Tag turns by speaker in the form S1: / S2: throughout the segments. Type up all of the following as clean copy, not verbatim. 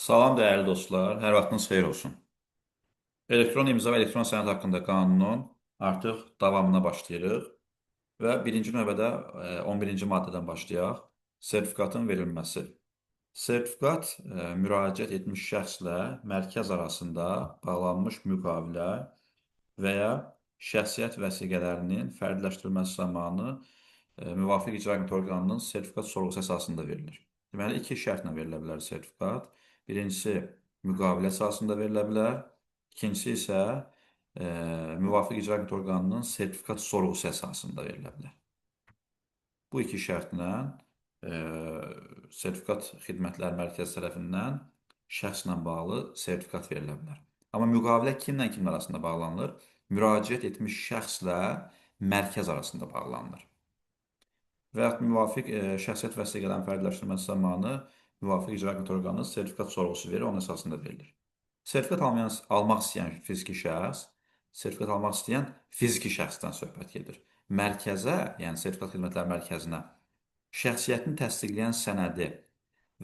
S1: Salam dəyərli dostlar, hər vaxtınız xeyir olsun. Elektron imza və elektron sənəd haqqında qanunun artıq davamına başlayırıq və birinci növbədə 11-ci maddədən başlayaq. Sertifikatın verilməsi. Sertifikat müraciət etmiş şəxslə mərkəz arasında bağlanmış müqavilə və ya şəxsiyyət vəsiqələrinin fərdləşdirilməsi zamanı müvafiq icra hakimiyyəti orqanının sertifikat sorğusu əsasında verilir. Deməli, iki şərtlə verilə bilər sertifikat. Birincisi, müqavilə əsasında verilə bilər. İkincisi isə müvafiq icra hakimiyyəti orqanının sertifikat sorğusu əsasında verilə bilər. Bu iki şərtlə sertifikat xidmətlər mərkəzi tərəfindən şəxslə bağlı sertifikat verilə bilər. Amma müqavilə kimlə kimin arasında bağlanılır? Müraciət etmiş şəxslə mərkəz arasında bağlanılır. Və yaxud müvafiq şəxsiyyət vəsiqələrin fərdləşdirilməsi zamanı müvafiq icra hakimiyyəti orqanı sertifikat sorğusu verir, onun əsasında verilir. Sertifikat almaq istəyən fiziki şəxs, sertifikat almaq istəyən fiziki şəxsdən söhbət gedir. Mərkəzə, yəni sertifikat xidmətlər mərkəzinə şəxsiyyətini təsdiqləyən sənədi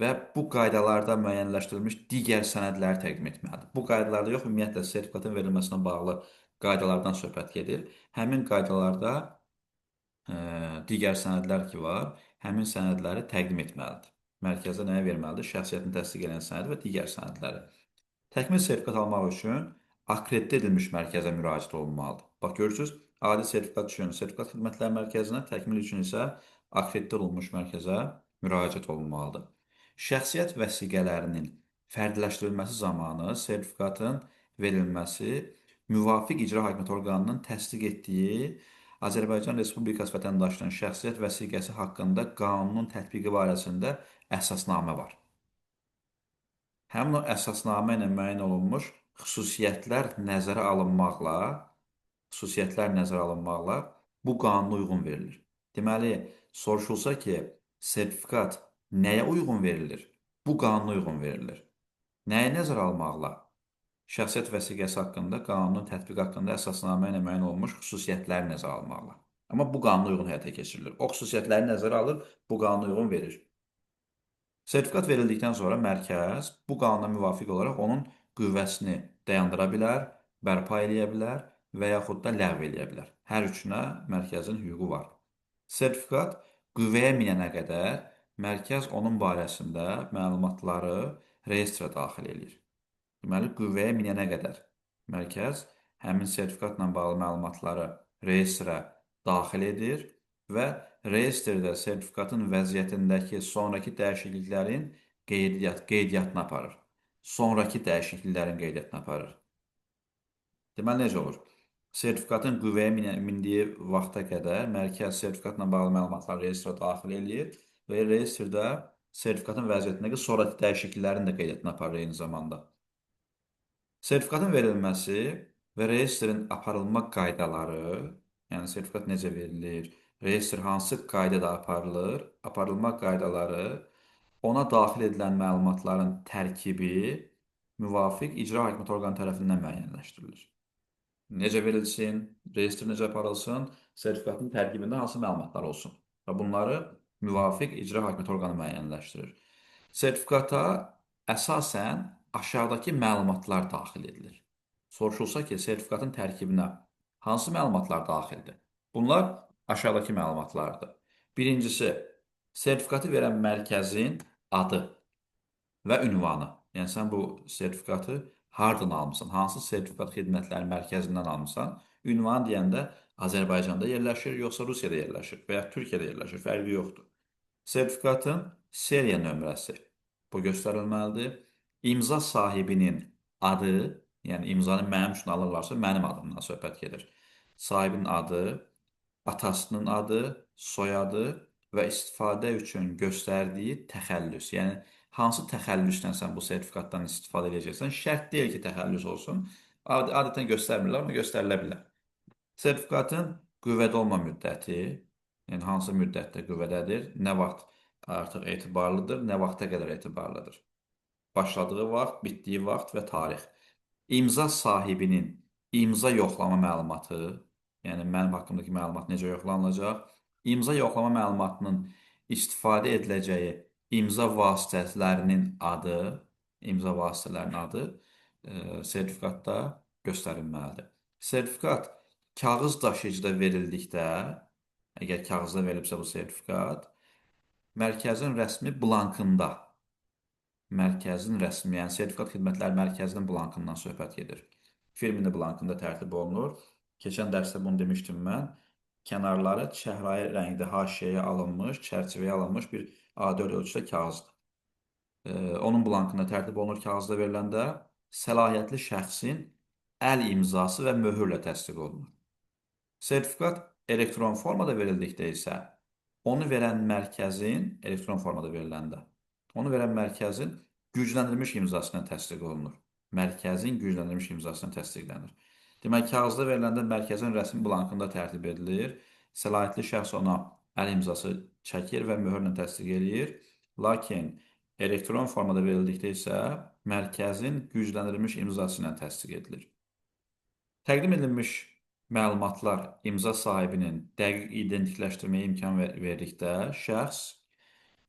S1: və bu qaydalarda müəyyənləşdirilmiş digər sənədləri təqdim etməlidir. Bu qaydalarda yox, ümumiyyətlə sertifikatın verilməsinə bağlı qaydalardan söhbət gedir. Həmin qaydalarda digər sənədlər ki var, həmin sənədləri təqdim etməlidir. Mərkəzə nəyə verməlidir? Şəxsiyyətini təsdiq edən sənədi və digər sənədləri. Təkmil sertifikat almaq üçün akkreditə edilmiş mərkəzə müraciət olunmalıdır. Bax, görürsünüz, adi sertifikat üçün sertifikat xidmətlər mərkəzinə, təkmil üçün isə akkreditə olunmuş mərkəzə müraciət olunmalıdır. Şəxsiyyət vəsiqələrinin fərdləşdirilməsi zamanı sertifikatın verilməsi müvafiq icra hakimiyyəti orqanının təsdiq etdiyi Azərbaycan Respublikası vətəndaşının şəxsiyyət vəsiqəsi haqqında qanunun tətbiqi barəsində əsasnamə var. Həmin o əsasnamə ilə müəyyən olunmuş xüsusiyyətlər nəzərə alınmaqla bu qanuna uyğun verilir. Deməli, soruşulsa ki, sertifikat nəyə uyğun verilir? Bu qanuna uyğun verilir. Nəyə nəzərə almaqla? Şəxsiyyət vəsiqəsi haqqında qanunun tətbiqi haqqında əsasnamə ilə müəyyən olunmuş xüsusiyyətləri nəzərə almaqla. Amma bu qanuna uyğun həyata keçirilir. O xüsusiyyətləri nəzərə alır, bu qanuna uyğun verir. Sertifikat verildikdən sonra mərkəz bu qanuna müvafiq olaraq onun qüvvəsini dayandıra bilər, bərpa eləyə bilər və yaxud da ləğv eləyə bilər. Hər üçünə mərkəzin hüququ var. Sertifikat qüvvəyə minənə qədər mərkəz onun barəsində məlumatları reyestrə daxil edir. Deməli, qüvvəyə minənə qədər mərkəz həmin sertifikatla bağlı məlumatları reyestrə daxil edir və reyestrdə sertifikatın vəziyyətindəki sonrakı dəyişikliklərin qeydiyyatını aparır. Sonrakı dəyişikliklərin qeydiyyatını aparır. Deməli, necə olur? Sertifikatın qüvvəyə mindiyi vaxta qədər mərkəz sertifikatla bağlı məlumatları reyestrə daxil edir və reyestrdə sertifikatın vəziyyətindəki sonrakı dəyişikliklərin də qeydiyyatını aparır eyni zamanda. Sertifikatın verilməsi və reyestrin aparılma qaydaları, yəni sertifikat necə verilir, reyestr hansı qaydada aparılır, aparılma qaydaları, ona daxil edilən məlumatların tərkibi müvafiq icra hakimiyyəti orqanı tərəfindən müəyyənləşdirilir. Necə verilsin, reyestr necə aparılsın, sertifikatın tərkibində hansı məlumatlar olsun və bunları müvafiq icra hakimiyyəti orqanı müəyyənləşdirir. Sertifikata əsasən aşağıdakı məlumatlar daxil edilir. Soruşulsa ki, sertifikatın tərkibinə hansı məlumatlar daxildir? Bunlar aşağıdakı məlumatlardır. Birincisi, sertifikatı verən mərkəzin adı və ünvanı. Yəni, sən bu sertifikatı hardan almışsan, hansı sertifikat xidmətləri mərkəzindən almışsan, ünvanı deyəndə Azərbaycanda yerləşir, yoxsa Rusiyada yerləşir və ya Türkiyədə yerləşir, fərqi yoxdur. Sertifikatın seriya nömrəsi bu göstərilməlidir. İmza sahibinin adı, yəni imzanı mənim üçün alırlarsa, mənim adımdan söhbət gedir. Sahibinin adı, atasının adı, soyadı və istifadə üçün göstərdiyi təxəllüs. Yəni, hansı təxəllüslə sən bu sertifikatdan istifadə edəcəksən, şərt deyil ki, təxəllüs olsun. Adətən göstərmirlər, amma göstərilə bilər. Sertifikatın qüvvədə olma müddəti, yəni hansı müddətdə qüvvədədir, nə vaxt artıq etibarlıdır, nə vaxta qədər etibarlıdır. Başladığı vaxt, bitdiyi vaxt və tarix. İmza sahibinin imza yoxlama məlumatı, yəni mənim haqqımdakı məlumat necə yoxlanılacaq? İmza yoxlama məlumatının istifadə ediləcəyi imza vasitələrinin adı, imza vasitələrinin adı sertifikatda göstərilməlidir. Sertifikat kağız daşıyıcıda verildikdə, əgər kağızda verilibsə bu sertifikat, mərkəzin rəsmi blankında, mərkəzin rəsmi, yəni sertifikat xidmətləri mərkəzinin blankından söhbət gedir. Firminin blankında tərtib olunur. Keçən dərsdə bunu demişdim mən. Kənarları çəhrayı rəngdə haşiyəyə alınmış, çərçivəyə alınmış bir A4 ölçüdə kağızdır. Onun blankında tərtib olunur kağızda veriləndə səlahiyyətli şəxsin əl imzası və möhürlə təsdiq olunur. Sertifikat elektron formada verildikdə isə onu verən mərkəzin, elektron formada veriləndə, onu verən mərkəzin gücləndirilmiş imzasına təsdiq olunur. Mərkəzin gücləndirilmiş imzasına təsdiqlənir. Demək, kağızda veriləndə mərkəzin rəsmi blankında tərtib edilir. Səlahiyyətli şəxs ona əl imzası çəkir və möhürlə təsdiq edir. Lakin elektron formada verildikdə isə mərkəzin gücləndirilmiş imzası ilə təsdiq edilir. Təqdim edilmiş məlumatlar imza sahibinin dəqiq identikləşdirməyə imkan verdikdə şəxs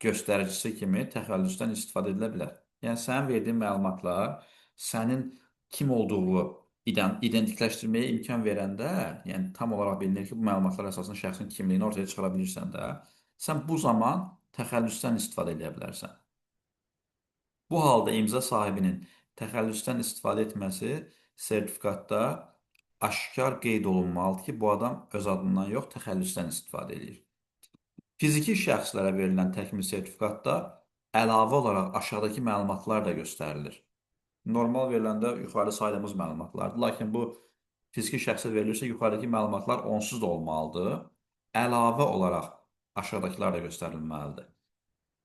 S1: göstəricisi kimi təxəllüsdən istifadə edilə bilər. Yəni, sənin verdiyin məlumatlar sənin kim olduğu identikləşdirməyə imkan verəndə, yəni tam olaraq bilinir ki, bu məlumatlar əsasında şəxsin kimliyini ortaya çıxara bilirsən də, sən bu zaman təxəllüsdən istifadə edə bilərsən. Bu halda imza sahibinin təxəllüsdən istifadə etməsi sertifikatda aşkar qeyd olunmalıdır ki, bu adam öz adından yox, təxəllüsdən istifadə edir. Fiziki şəxslərə verilən təkmil sertifikatda əlavə olaraq aşağıdakı məlumatlar da göstərilir. Normal veriləndə yuxarı saydığımız məlumatlardır. Lakin bu fiziki şəxsə verilirsə, yuxarıdakı məlumatlar onsuz da olmalıdır. Əlavə olaraq aşağıdakılar da göstərilməlidir.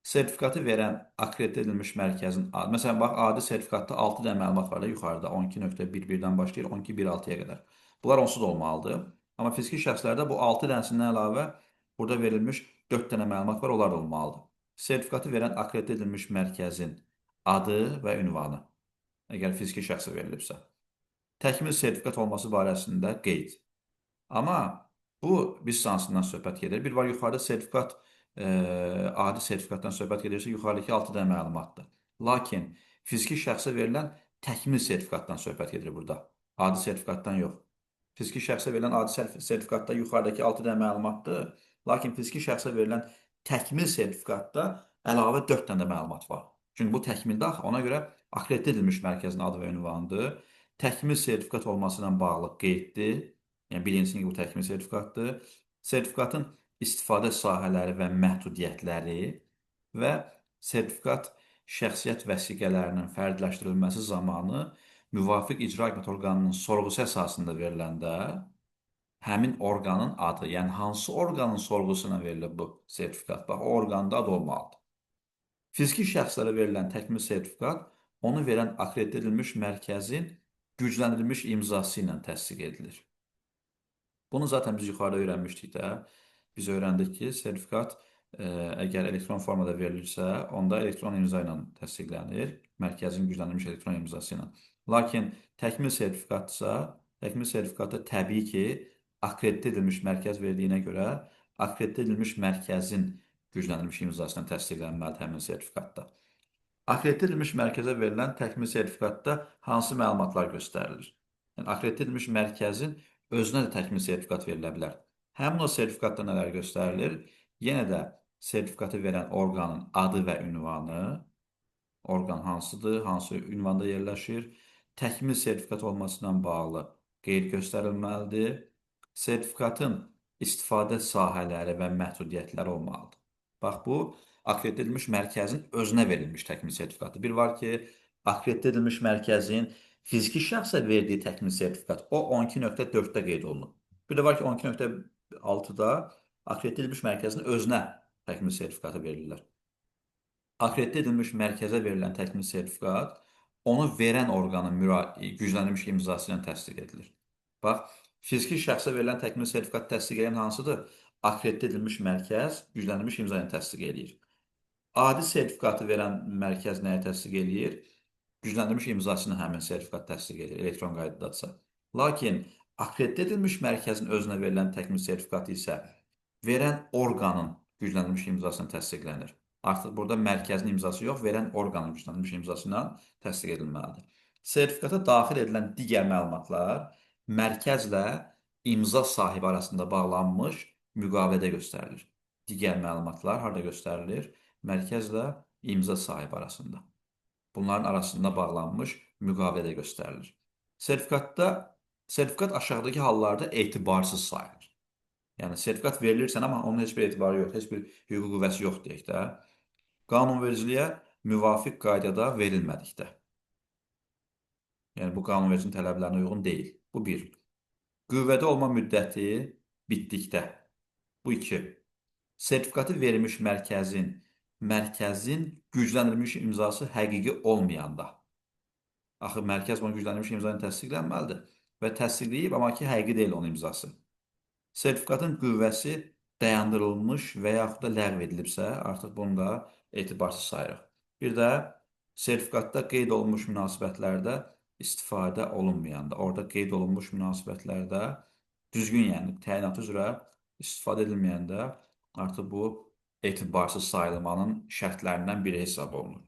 S1: Sertifikatı verən akreditə edilmiş mərkəzin adı. Məsələn, bax, adi sertifikatda 6 dənə məlumat var da yuxarıda. 12.11-dən başlayır 12.1.6-ya qədər. Bunlar onsuz da olmalıdır. Amma fiziki şəxslərdə bu 6 dənəsindən əlavə burada verilmiş 4 dənə məlumat var, onlar da olmalıdır. Sertifikatı verən akreditə edilmiş mərkəzin adı və ünvanı, əgər fiziki şəxsə verilibsə. Təkmil sertifikat olması barəsində qeyd. Amma bu lisansından söhbət gedir. Bir var yuxarıda sertifikat, adi sertifikatdan söhbət gedirsə, yuxarıdakı 6 dənə məlumatdır. Lakin fiziki şəxsə verilən təkmil sertifikatdan söhbət gedir burada. Adi sertifikatdan yox. Fiziki şəxsə verilən adi sertifikatda yuxarıdakı 6 dənə məlumatdır. Lakin fiziki şəxsə verilən təkmil sertifikatda əlavə 4 dənə məlumat var. Çünki bu təkmildə ona görə akreditə edilmiş mərkəzin adı və ünvanıdır. Təkmil sertifikat olması ilə bağlı qeyddir. Yəni, bilinsin ki, bu təkmil sertifikatdır. Sertifikatın istifadə sahələri və məhdudiyyətləri və sertifikat şəxsiyyət vəsiqələrinin fərdləşdirilməsi zamanı müvafiq icra hakimiyyəti orqanının sorğusu əsasında veriləndə həmin orqanın adı, yəni hansı orqanın sorğusuna verilib bu sertifikat, bax, o orqanda adı olmalıdır. Fiziki şəxslərə verilən təkmil sertifikat onu verən akreditə edilmiş mərkəzin gücləndirilmiş imzası ilə təsdiq edilir. Bunu zaten biz yuxarıda öyrənmişdik də. Biz öyrəndik ki, sertifikat əgər elektron formada verilirsə, onda elektron imza ilə təsdiqlənir, mərkəzin gücləndirilmiş elektron imzası ilə. Lakin təkmil sertifikatda təbii ki, akreditə edilmiş mərkəz verdiyinə görə, akreditə edilmiş mərkəzin gücləndirilmiş imzasına təsdiqlənməlidir həmin sertifikatda. Akreditə edilmiş mərkəzə verilən təkmil sertifikatda hansı məlumatlar göstərilir? Yəni, akreditə edilmiş mərkəzin özünə də təkmil sertifikat verilə bilər. Həmin o sertifikatda nələr göstərilir? Yenə də sertifikatı verən orqanın adı və ünvanı, orqan hansıdır, hansı ünvanda yerləşir, təkmil sertifikat olmasına bağlı qeyd göstərilməlidir. Sertifikatın istifadə sahələri və məhdudiyyətləri olmalıdır. Bax, bu, akreditə edilmiş mərkəzin özünə verilmiş təkmil sertifikatdır. Bir var ki, akreditə edilmiş mərkəzin fiziki şəxsə verdiyi təkmil sertifikat, o 12.4-də qeyd olunur. Bir də var ki, 12.6-da akreditə edilmiş mərkəzin özünə təkmil sertifikatı verirlər. Akreditə edilmiş mərkəzə verilən təkmil sertifikat onu verən orqanın gücləndirilmiş imzası ilə təsdiq edilir. Bax, fiziki şəxsə verilən təkmil sertifikat təsdiq edən hansıdır? Akreditə edilmiş mərkəz gücləndirilmiş imza ilə təsdiq edir. Adi sertifikatı verən mərkəz nəyə təsdiq edir? Gücləndirilmiş imzasını həmin sertifikat təsdiq edir, elektron qaydadadırsa. Lakin akreditə edilmiş mərkəzin özünə verilən təkmil sertifikatı isə verən orqanın gücləndirilmiş imzasını təsdiqlənir. Artıq burada mərkəzin imzası yox, verən orqanın gücləndirilmiş imzası ilə təsdiq edilməlidir. Sertifikata daxil edilən digər məlumatlar mərkəzlə imza sahibi arasında bağlanmış müqavilədə göstərilir. Digər məlumatlar harda göstərilir? Mərkəzlə imza sahibi arasında. Bunların arasında bağlanmış müqavilədə göstərilir. Sertifikat aşağıdakı hallarda etibarsız sayılır. Yəni sertifikat verilirsən, amma onun heç bir etibarı yox, heç bir hüquqi qüvvəsi yox deyək də. Qanunvericiliyə müvafiq qaydada verilmədikdə. Yəni bu qanunvericinin tələblərinə uyğun deyil. Bu bir. Qüvvədə olma müddəti bitdikdə. Bu iki. Sertifikatı verilmiş mərkəzin gücləndirilmiş imzası həqiqi olmayanda. Axı mərkəz bunu gücləndirilmiş imza ilə təsdiqlənməlidir və təsdiqləyib, amma ki, həqiqi deyil onun imzası. Sertifikatın qüvvəsi dayandırılmış və yaxud da ləğv edilibsə, artıq bunu da etibarsız sayırıq. Bir də sertifikatda qeyd olunmuş münasibətlərdə istifadə olunmayanda, orada qeyd olunmuş münasibətlərdə düzgün, yəni təyinatı üzrə istifadə edilməyəndə artıq bu etibarsız sayılmanın şərtlərindən biri hesab olunur.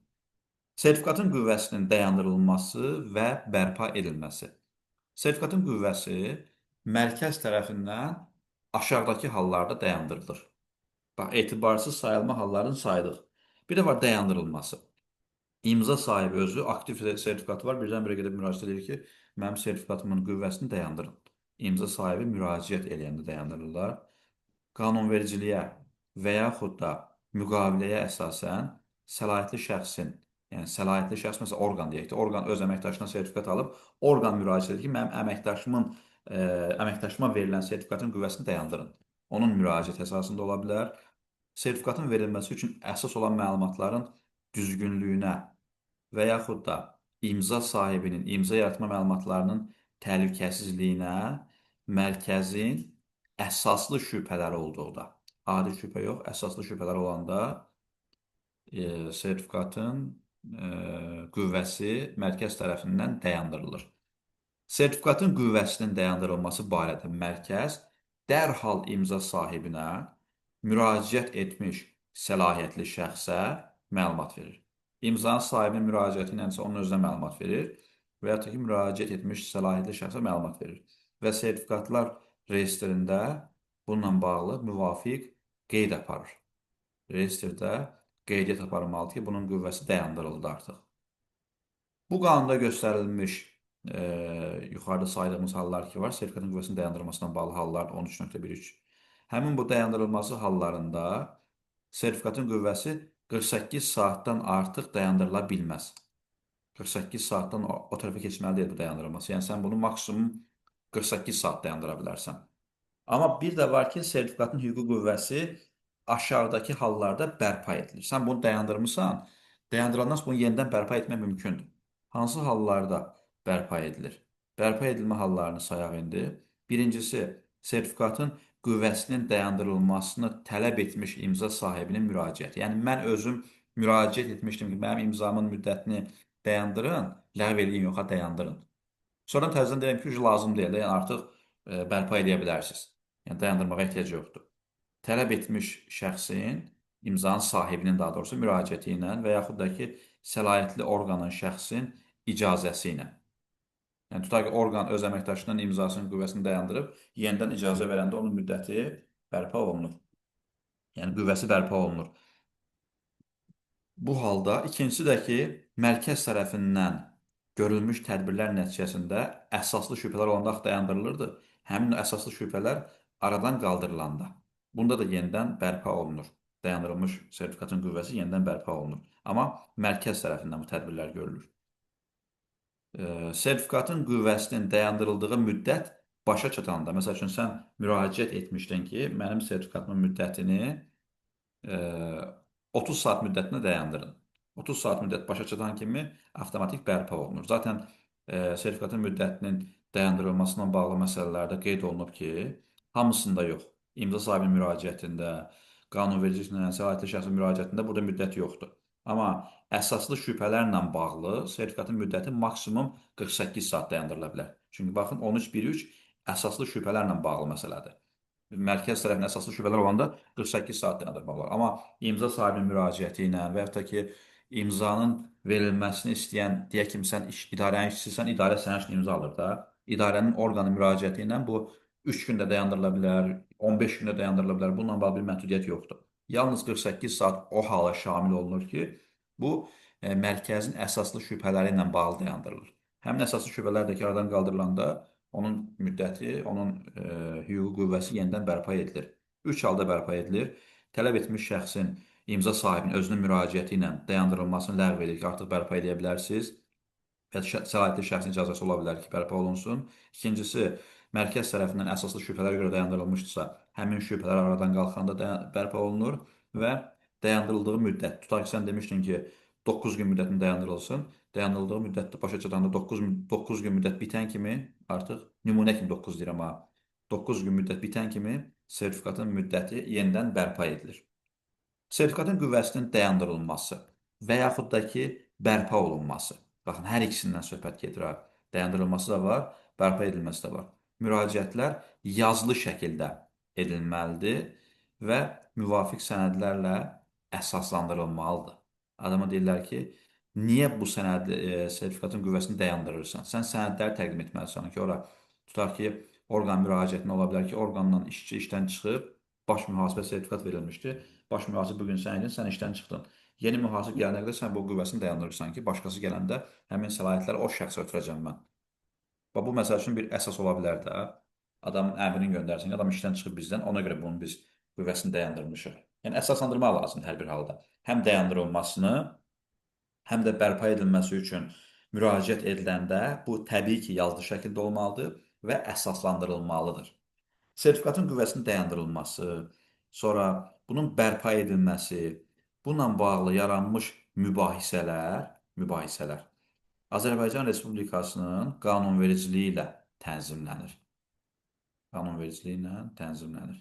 S1: Sertifikatın qüvvəsinin dayandırılması və bərpa edilməsi. Sertifikatın qüvvəsi mərkəz tərəfindən aşağıdakı hallarda dayandırılır. Bax, etibarsız sayılma hallarını saydıq. Bir də var dayandırılması. İmza sahibi özü aktiv sertifikatı var. Birdən-birə gedib müraciət edir ki, mənim sertifikatımın qüvvəsini dayandırın. İmza sahibi müraciət eləyəndə dayandırırlar. Qanunvericiliyə və yaxud da müqaviləyə əsasən səlahiyyətli şəxsin, yəni səlahiyyətli şəxs məsələn orqan deyək də, orqan öz əməkdaşından sertifikat alıb, orqan müraciət edir ki, mənim əməkdaşıma verilən sertifikatın qüvvəsini dayandırın. Onun müraciət əsasında ola bilər. Sertifikatın verilməsi üçün əsas olan məlumatların düzgünlüyünə və yaxud da imza sahibinin imza yaratma məlumatlarının təhlükəsizliyinə mərkəzin əsaslı şübhələri olduqda, adi şübhə yox, əsaslı şübhələr olanda sertifikatın qüvvəsi mərkəz tərəfindən dayandırılır. Sertifikatın qüvvəsinin dayandırılması barədə mərkəz dərhal imza sahibinə müraciət etmiş səlahiyyətli şəxsə məlumat verir. İmzanın sahibinin müraciəti ilə isə onun özünə məlumat verir və ya ki, müraciət etmiş səlahiyyətli şəxsə məlumat verir. Və sertifikatlar reyestrində bununla bağlı müvafiq qeyd aparır. Reyestrdə qeydiyyat aparılmalıdır ki, bunun qüvvəsi dayandırıldı artıq. Bu qanunda göstərilmiş yuxarıda saydığımız hallar ki var, sertifikatın qüvvəsinin dayandırılmasına bağlı hallar 13.1.3. Həmin bu dayandırılması hallarında sertifikatın qüvvəsi 48 saatdan artıq dayandırıla bilməz. 48 saatdan o tərəfə keçməli deyil bu dayandırılması. Yəni sən bunu maksimum 48 saat dayandıra bilərsən. Amma bir də var ki, sertifikatın hüquqi qüvvəsi aşağıdakı hallarda bərpa edilir. Sən bunu dayandırmısan, dayandırandan sonra bunu yenidən bərpa etmək mümkündür. Hansı hallarda bərpa edilir? Bərpa edilmə hallarını sayaq indi. Birincisi, sertifikatın qüvvəsinin dayandırılmasını tələb etmiş imza sahibinin müraciəti. Yəni, mən özüm müraciət etmişdim ki, mənim imzamın müddətini dayandırın, ləğv eləyin, yoxa dayandırın. Sonra təzədən deyirəm ki, lazım deyil, yəni artıq bərpa edə bilərsiniz. Yəni, dayandırmağa ehtiyac yoxdur. Tələb etmiş şəxsin, imzanın sahibinin daha doğrusu müraciəti ilə və yaxud da ki, səlahiyyətli orqanın şəxsin icazəsi ilə. Yəni, tutaq ki, orqan öz əməkdaşının imzasının qüvvəsini dayandırıb, yenidən icazə verəndə onun müddəti bərpa olunur. Yəni, qüvvəsi bərpa olunur. Bu halda ikincisi də ki, mərkəz tərəfindən görülmüş tədbirlər nəticəsində əsaslı şübhələr olanda dayandırılırdı. Həmin əsaslı şübhələr aradan qaldırılanda. Bunda da yenidən bərpa olunur. Dayandırılmış sertifikatın qüvvəsi yenidən bərpa olunur. Amma mərkəz tərəfindən bu tədbirlər görülür. Sertifikatın qüvvəsinin dayandırıldığı müddət başa çatanda, məsəl üçün, sən müraciət etmişdin ki, mənim sertifikatımın müddətini 30 saat müddətinə dayandırın. 30 saat müddət başa çatan kimi avtomatik bərpa olunur. Zaten sertifikatın müddətinin dayandırılmasına bağlı məsələlərdə qeyd olunub ki, hamısında yox. İmza sahibinin müraciətində, qanunvericiliklə səlahiyyətli şəxsin müraciətində burada müddət yoxdur. Amma əsaslı şübhələrlə bağlı sertifikatın müddəti maksimum 48 saat dayandırıla bilər. Çünki baxın 13.1.3 əsaslı şübhələrlə bağlı məsələdir. mərkəz tərəfindən əsaslı şübhələr olanda 48 saat dayandırmaq olar. Amma imza sahibinin müraciəti ilə və yaxud da ki, imzanın verilməsini istəyən, deyək ki, sən idarənin işçisisən, idarə sənin üçün imza alır da. İdarənin orqanı müraciəti ilə bu 3 gündə dayandırıla bilər, 15 gündə dayandırıla bilər. Bununla bağlı bir məhdudiyyət yoxdur. Yalnız 48 saat o hala şamil olunur ki, bu mərkəzin əsaslı şübhələri ilə bağlı dayandırılır. Həmin əsaslı şübhələr də ki, aradan qaldırılanda onun müddəti, onun hüquqi qüvvəsi yenidən bərpa edilir. 3 halda bərpa edilir. Tələb etmiş şəxsin imza sahibinin özünün müraciəti ilə dayandırılmasını ləğv edir ki, artıq bərpa edə bilərsiniz və səlahiyyətli şəxsin icazəsi ola bilər ki, bərpa olunsun. İkincisi, mərkəz tərəfindən əsaslı şübhələrə görə dayandırılmışdırsa, həmin şübhələr aradan qalxanda bərpa olunur və dayandırıldığı müddət, tutaq ki, sən demişdin ki, 9 gün müddətində dayandırılsın. Dayandırıldığı müddətdə başa çatanda 9 gün müddət bitən kimi, artıq nümunə kimi 9 deyirəm ha, 9 gün müddət bitən kimi sertifikatın müddəti yenidən bərpa edilir. Sertifikatın qüvvəsinin dayandırılması və yaxud da ki, bərpa olunması. Baxın, hər ikisindən söhbət gedir. Dayandırılması da var, bərpa edilməsi də var. Müraciətlər yazılı şəkildə edilməlidir və müvafiq sənədlərlə əsaslandırılmalıdır. Adama deyirlər ki, niyə bu sertifikatın qüvvəsini dayandırırsan? Sən sənədləri təqdim etməlisən ki, ora tutaq ki, orqan müraciətinə ola bilər ki, orqandan işçi işdən çıxıb, baş mühasibə sertifikat verilmişdi. Baş mühasib bugün sən idin, sən işdən çıxdın. Yeni mühasib gələnə qədər sən bu qüvvəsini dayandırırsan ki, başqası gələndə həmin səlahiyyətləri o şəxsə ötürəcəm mən. Və bu məsəl üçün bir əsas ola bilər də. Adamın əmrini göndərsin, adam işdən çıxıb bizdən, ona görə bunun biz qüvvəsini dayandırmışıq. Yəni əsaslandırmaq lazımdır hər bir halda. Həm dayandırılmasını, həm də bərpa edilməsi üçün müraciət ediləndə bu təbii ki, yazılı şəkildə olmalıdır və əsaslandırılmalıdır. Sertifikatın qüvvəsinin dayandırılması, sonra bunun bərpa edilməsi, bununla bağlı yaranmış mübahisələr Azərbaycan Respublikasının qanunvericiliyi ilə tənzimlənir. Qanunvericiliyi ilə tənzimlənir.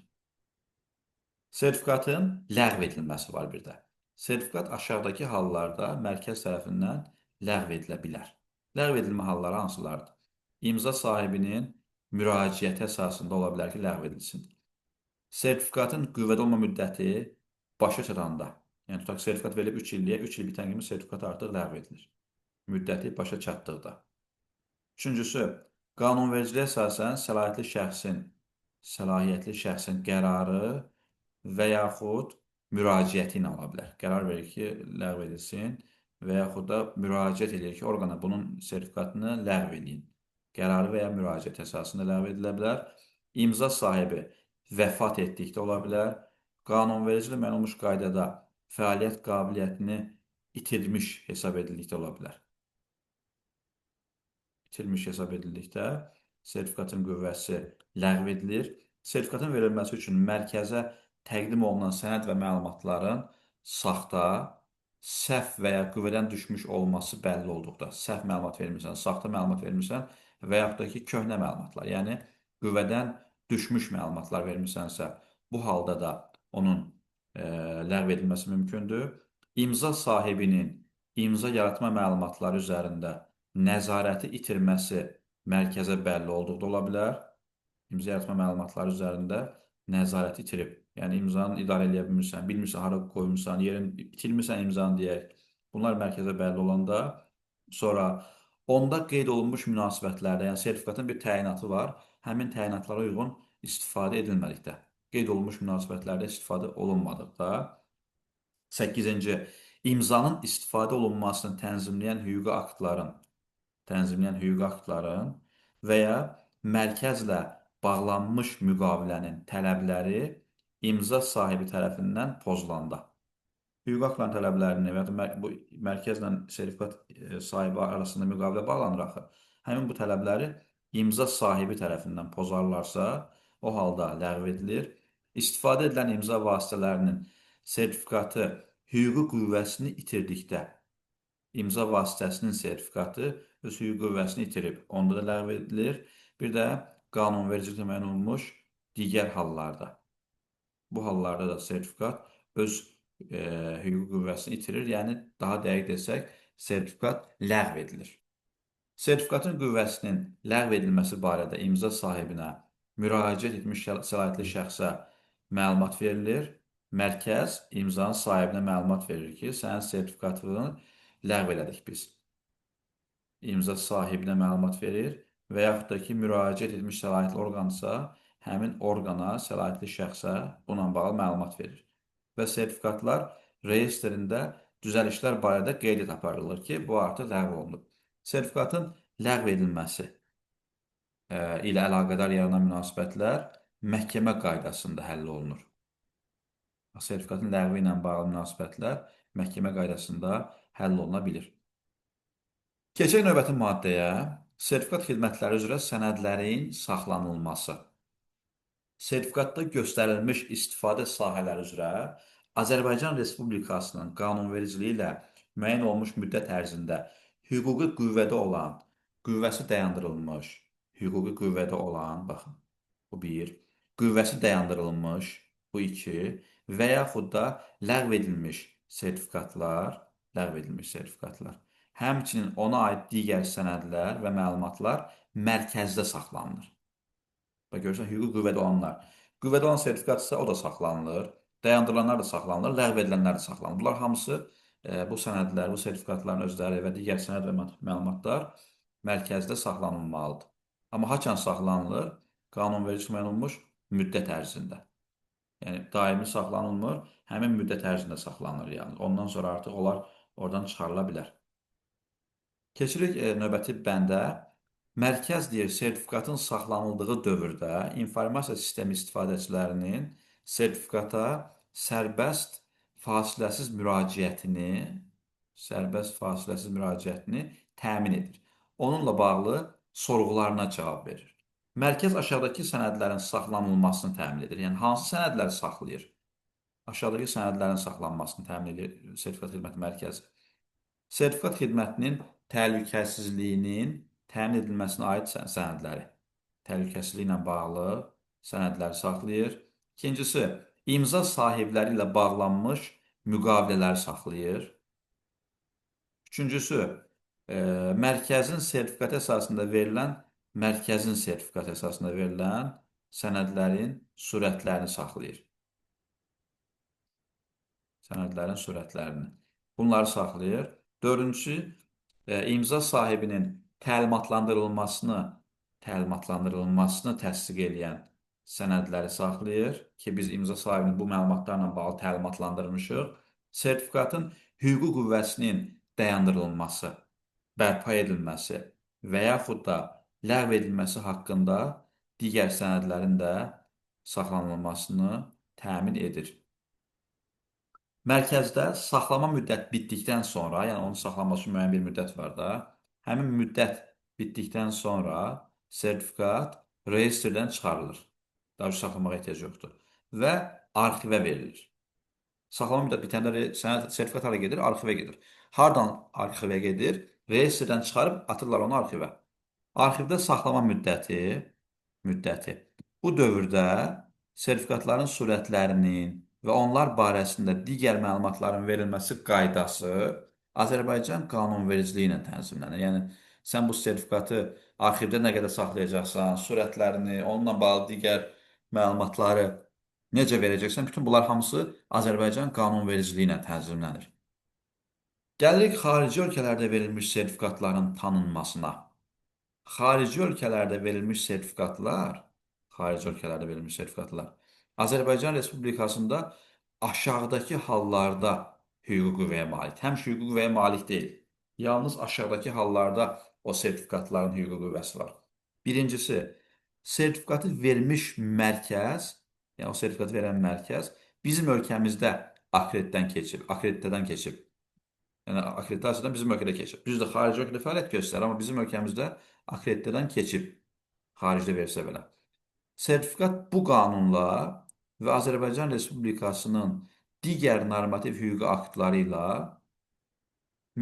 S1: Sertifikatın ləğv edilməsi var bir də. Sertifikat aşağıdakı hallarda mərkəz tərəfindən ləğv edilə bilər. Ləğv edilmə halları hansılardır? İmza sahibinin müraciəti əsasında ola bilər ki, ləğv edilsin. Sertifikatın qüvvədə olma müddəti başa çatanda, yəni tutaq sertifikat verilib 3 illiyə, 3 il bitən kimi sertifikat artıq ləğv edilir. Müddəti başa çatdıqda. Üçüncüsü, qanunvericiliyə əsasən səlahiyyətli şəxsin qərarı və yaxud müraciəti ilə ola bilər. Qərar verir ki, ləğv edilsin və yaxud da müraciət edir ki, orqana bunun sertifikatını ləğv edin. Qərarı və ya müraciət əsasında ləğv edilə bilər. İmza sahibi vəfat etdikdə ola bilər. Qanunvericiliklə müəyyən olunmuş qaydada fəaliyyət qabiliyyətini itirmiş hesab edildikdə ola bilər. İtirmiş hesab edildikdə sertifikatın qüvvəsi ləğv edilir. Sertifikatın verilməsi üçün mərkəzə təqdim olunan sənəd və məlumatların saxta, səhv və ya qüvvədən düşmüş olması bəlli olduqda, səhv məlumat vermirsən, saxta məlumat vermirsən və yaxud da ki, köhnə məlumatlar, yəni qüvvədən düşmüş məlumatlar vermirsənsə, bu halda da onun ləğv edilməsi mümkündür. İmza sahibinin imza yaratma məlumatları üzərində nəzarəti itirməsi mərkəzə bəlli olduqda ola bilər. İmza yaratma məlumatları üzərində nəzarəti itirib. Yəni imzanı idarə edə bilmirsən, bilmirsən hara qoymuşsan, yerini itirmirsən imzanı deyək. Bunlar mərkəzə bəlli olanda sonra onda qeyd olunmuş münasibətlərdə, yəni sertifikatın bir təyinatı var, həmin təyinatlara uyğun istifadə edilmədikdə, qeyd olunmuş münasibətlərdə istifadə olunmadıqda. 8-ci, imzanın istifadə olunmasını tənzimləyən hüquqi aktların və ya mərkəzlə bağlanmış müqavilənin tələbləri imza sahibi tərəfindən pozulanda. Hüquqi aktların tələblərini və ya bu mərkəzlə sertifikat sahibi arasında müqavilə bağlanır axı. Həmin bu tələbləri imza sahibi tərəfindən pozarlarsa, o halda ləğv edilir. İstifadə edilən imza vasitələrinin sertifikatı hüquqi qüvvəsini itirdikdə, imza vasitəsinin sertifikatı öz hüquqi qüvvəsini itirib, onda da ləğv edilir. Bir də qanunvericiliklə müəyyən olunmuş digər hallarda. Bu hallarda da sertifikat öz hüquqi qüvvəsini itirir, yəni daha dəqiq desək, sertifikat ləğv edilir. Sertifikatın qüvvəsinin ləğv edilməsi barədə imza sahibinə müraciət etmiş səlahiyyətli şəxsə məlumat verilir. Mərkəz imzanın sahibinə məlumat verir ki, sənin sertifikatını ləğv elədik biz. İmza sahibinə məlumat verir və yaxud da ki, müraciət etmiş səlahiyyətli orqansa, həmin orqana, səlahiyyətli şəxsə bununla bağlı məlumat verir. Və sertifikatlar reyestrində düzəlişlər barədə qeyd aparılır ki, bu artıq ləğv olunub. Sertifikatın ləğv edilməsi ilə əlaqədar yaranan münasibətlər məhkəmə qaydasında həll olunur. Sertifikatın ləğvi ilə bağlı münasibətlər məhkəmə qaydasında həll oluna bilir. Keçək növbəti maddəyə, sertifikat xidmətləri üzrə sənədlərin saxlanılması. Sertifikatda göstərilmiş istifadə sahələri üzrə Azərbaycan Respublikasının qanunvericiliyi ilə müəyyən olmuş müddət ərzində hüquqi qüvvədə olan, qüvvəsi dayandırılmış, hüquqi qüvvədə olan, baxın, bu bir, qüvvəsi dayandırılmış, bu iki, və yaxud da ləğv edilmiş sertifikatlar, həmçinin ona aid digər sənədlər və məlumatlar mərkəzdə saxlanılır. Və görürsən, hüquqi qüvvədə olanlar. Qüvvədə olan sertifikatsa o da saxlanılır, dayandırılanlar da saxlanılır, ləğv edilənlər də saxlanılır. Bunlar hamısı bu sənədlər, bu sertifikatların özləri və digər sənəd və məlumatlar mərkəzdə saxlanılmalıdır. Amma haçan saxlanılır? Qanunverici müəyyən olunmuş müddət ərzində. Yəni, daimi saxlanılmır, həmin müddət ərzində saxlanılır. Yəni, ondan sonra artıq onlar oradan çıxarıla bilər. Keçirik növbəti bəndə. Mərkəz deyir, sertifikatın saxlanıldığı dövrdə informasiya sistemi istifadəçilərinin sertifikata sərbəst fasiləsiz müraciətini təmin edir. Onunla bağlı sorğularına cavab verir. Mərkəz aşağıdakı sənədlərin saxlanılmasını təmin edir. Yəni, hansı sənədləri saxlayır? Aşağıdakı sənədlərin saxlanmasını təmin edir sertifikat xidməti mərkəzi. Sertifikat xidmətinin təhlükəsizliyinin təmin edilməsinə aid sənədləri, təhlükəsizliyi ilə bağlı sənədləri saxlayır. İkincisi, imza sahibləri ilə bağlanmış müqavilələri saxlayır. Üçüncüsü, mərkəzin sertifikat əsasında verilən sənədlərin surətlərini saxlayır. Bunları saxlayır. Dördüncüsü, imza sahibinin təlimatlandırılmasını təsdiq edən sənədləri saxlayır ki, biz imza sahibini bu məlumatlarla bağlı təlimatlandırmışıq. Sertifikatın hüquqi qüvvəsinin dayandırılması, bərpa edilməsi və yaxud da ləğv edilməsi haqqında digər sənədlərin də saxlanılmasını təmin edir. Mərkəzdə saxlama müddət bitdikdən sonra, yəni onun saxlanması üçün müəyyən bir müddət var da, həmin müddət bitdikdən sonra sertifikat reyestrdən çıxarılır. Daha çox saxlamağa ehtiyac yoxdur. Və arxivə verilir. Saxlama müddət bitəndə sertifikat hara gedir? Arxivə gedir. Hardan arxivə gedir? Reyestrdən çıxarıb atırlar onu arxivə. Arxivdə saxlama müddəti. Bu dövrdə sertifikatların surətlərinin və onlar barəsində digər məlumatların verilməsi qaydası Azərbaycan qanunvericiliyi ilə tənzimlənir. Yəni, sən bu sertifikatı arxivdə nə qədər saxlayacaqsan, surətlərini, onunla bağlı digər məlumatları necə verəcəksən, bütün bunlar hamısı Azərbaycan qanunvericiliyi ilə tənzimlənir. Gəlirik xarici ölkələrdə verilmiş sertifikatların tanınmasına. Xarici ölkələrdə verilmiş sertifikatlar Azərbaycan Respublikasında aşağıdakı hallarda hüquqi qüvvəyə malikdir. Həmişə hüquqi qüvvəyə malik deyil. Yalnız aşağıdakı hallarda o sertifikatların hüquqi qüvvəsi var. Birincisi, sertifikatı vermiş mərkəz, yəni o sertifikatı verən mərkəz bizim ölkəmizdə akkreditədən keçib. Yəni, akkreditasiyadan bizim ölkədə keçib. Düzdür, xarici ölkədə fəaliyyət göstərir, amma bizim ölkəmizdə akkreditədən keçib, xaricdə versə belə. Sertifikat bu qanunla və Azərbaycan Respublikasının digər normativ hüquqi aktları ilə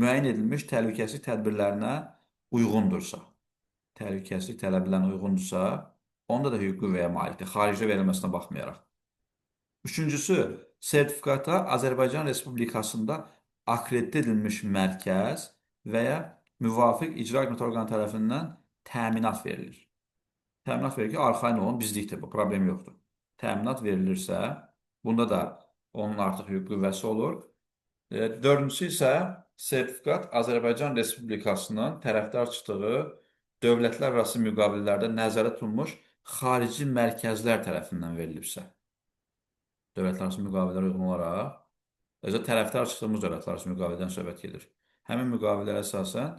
S1: müəyyən edilmiş təhlükəsizlik tədbirlərinə uyğundursa, onda da hüquqi qüvvəyə malikdir, xaricdə verilməsinə baxmayaraq. Üçüncüsü, sertifikata Azərbaycan Respublikasında akkreditə edilmiş mərkəz və ya müvafiq icra hakimiyyəti orqanı tərəfindən təminat verilir. Təminat verir ki, arxayın olun, bizlikdir bu, problem yoxdur. Təminat verilirsə, bunda da onun artıq hüquq qüvvəsi olur. Dördüncüsü isə sertifikat Azərbaycan Respublikasının tərəfdar çıxdığı dövlətlərarası müqavilələrdə nəzərdə tutulmuş xarici mərkəzlər tərəfindən verilibsə, dövlətlərarası müqavilələrə uyğun olaraq, özü tərəfdar çıxdığımız dövlətlərarası müqavilədən söhbət gedir. Həmin müqavilələrə əsasən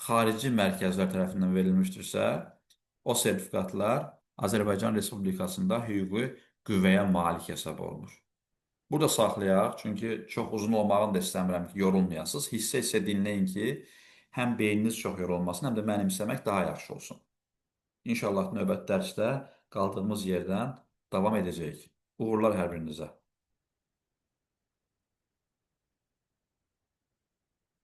S1: xarici mərkəzlər tərəfindən verilmişdirsə, o sertifikatlar Azərbaycan Respublikasında hüquqi qüvvəyə malik hesab olunur. Burada saxlayaq, çünki çox uzun olmağını da istəmirəm ki, yorulmayasınız. Hissə-hissə dinləyin ki, həm beyniniz çox yorulmasın, həm də mənimsəmək daha yaxşı olsun. İnşallah növbəti dərsdə qaldığımız yerdən davam edəcəyik. Uğurlar hər birinizə.